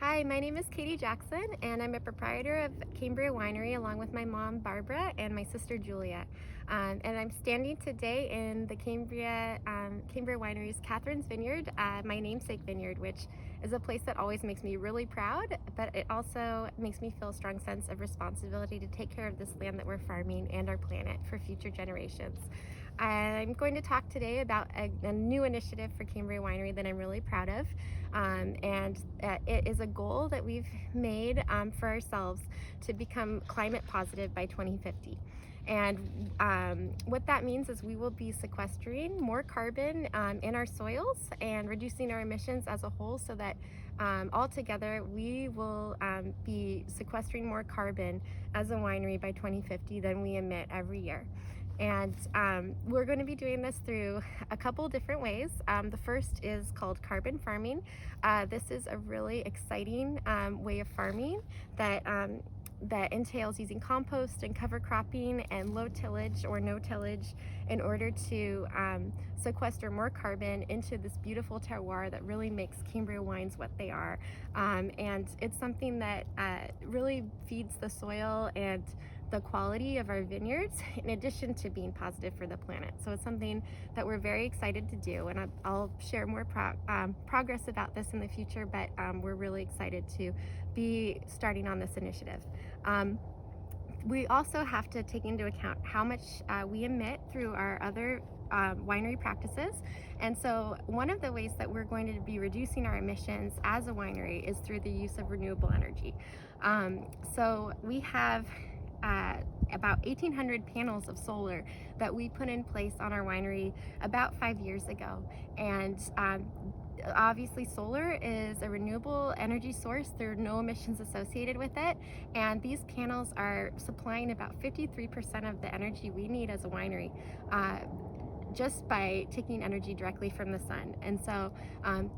Hi, my name is Katie Jackson, and I'm a proprietor of Cambria Winery along with my mom Barbara and my sister Julia. And I'm standing today in the Cambria Winery's Katherine's Vineyard, my namesake vineyard, which is a place that always makes me really proud, but it also makes me feel a strong sense of responsibility to take care of this land that we're farming and our planet for future generations. I'm going to talk today about a new initiative for Cambria Winery that I'm really proud of, and it is a goal that we've made for ourselves to become climate positive by 2050. And what that means is we will be sequestering more carbon in our soils and reducing our emissions as a whole, so that altogether we will be sequestering more carbon as a winery by 2050 than we emit every year. And we're going to be doing this through a couple different ways. The first is called carbon farming. This is a really exciting way of farming that entails using compost and cover cropping and low tillage or no tillage in order to sequester more carbon into this beautiful terroir that really makes Cambria wines what they are. And it's something that really feeds the soil and the quality of our vineyards, in addition to being positive for the planet. So it's something that we're very excited to do, and I'll share more progress about this in the future, but we're really excited to be starting on this initiative. We also have to take into account how much we emit through our other winery practices. And so one of the ways that we're going to be reducing our emissions as a winery is through the use of renewable energy. So we have about 1,800 panels of solar that we put in place on our winery about 5 years ago. And obviously solar is a renewable energy source. There are no emissions associated with it, and these panels are supplying about 53% of the energy we need as a winery, just by taking energy directly from the sun. And so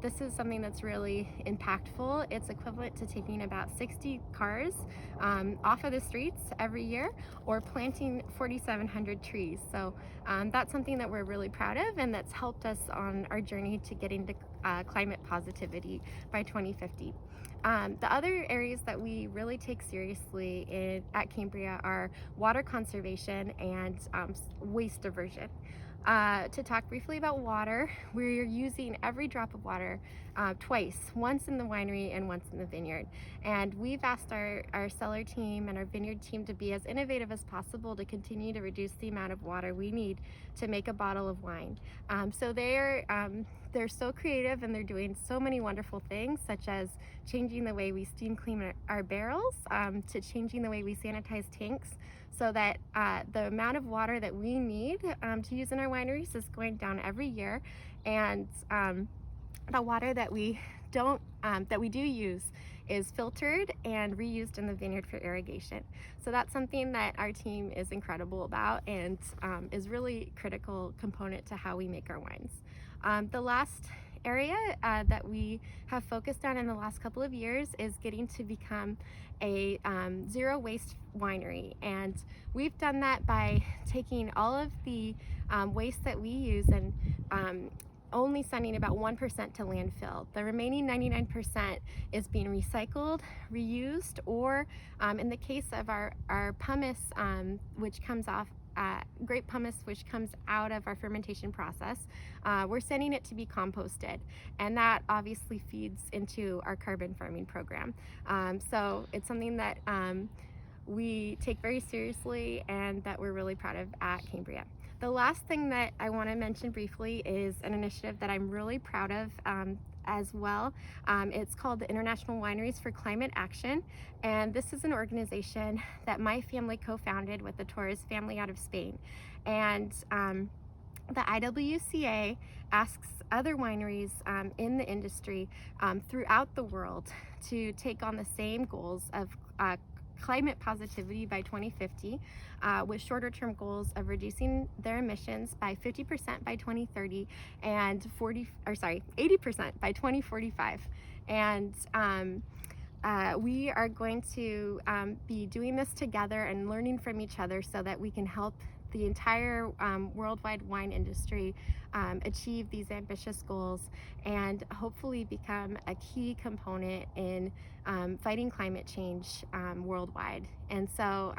this is something that's really impactful. It's equivalent to taking about 60 cars off of the streets every year, or planting 4,700 trees. So that's something that we're really proud of, and that's helped us on our journey to getting to climate positivity by 2050. The other areas that we really take seriously at Cambria are water conservation and waste diversion. To talk briefly about water, we're using every drop of water twice, once in the winery and once in the vineyard. And we've asked our cellar team and our vineyard team to be as innovative as possible to continue to reduce the amount of water we need to make a bottle of wine. So they're so creative, and they're doing so many wonderful things, such as changing the way we steam clean our barrels, to changing the way we sanitize tanks, so that the amount of water that we need to use in our wineries is going down every year, and the water that we do use is filtered and reused in the vineyard for irrigation. So that's something that our team is incredible about, and is really critical component to how we make our wines. The last area that we have focused on in the last couple of years is getting to become a zero waste winery, and we've done that by taking all of the waste that we use and only sending about 1% to landfill. The remaining 99% is being recycled, reused, or in the case of our pumice, which comes off grape pumice, which comes out of our fermentation process, we're sending it to be composted, and that obviously feeds into our carbon farming program. So it's something that we take very seriously and that we're really proud of at Cambria. The last thing that I want to mention briefly is an initiative that I'm really proud of as well. It's called the International Wineries for Climate Action, and this is an organization that my family co-founded with the Torres family out of Spain. And the IWCA asks other wineries in the industry throughout the world to take on the same goals of climate positivity by 2050, with shorter term goals of reducing their emissions by 50% by 2030 and 80% by 2045. And we are going to be doing this together and learning from each other so that we can help the entire worldwide wine industry achieve these ambitious goals and hopefully become a key component in fighting climate change worldwide. And so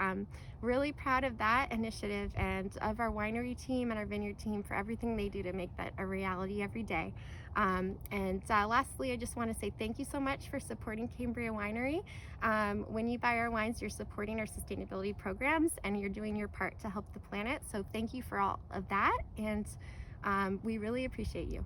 really proud of that initiative and of our winery team and our vineyard team for everything they do to make that a reality every day. Lastly, I just want to say thank you so much for supporting Cambria Winery. When you buy our wines, you're supporting our sustainability programs and you're doing your part to help the planet. So thank you for all of that, and we really appreciate you.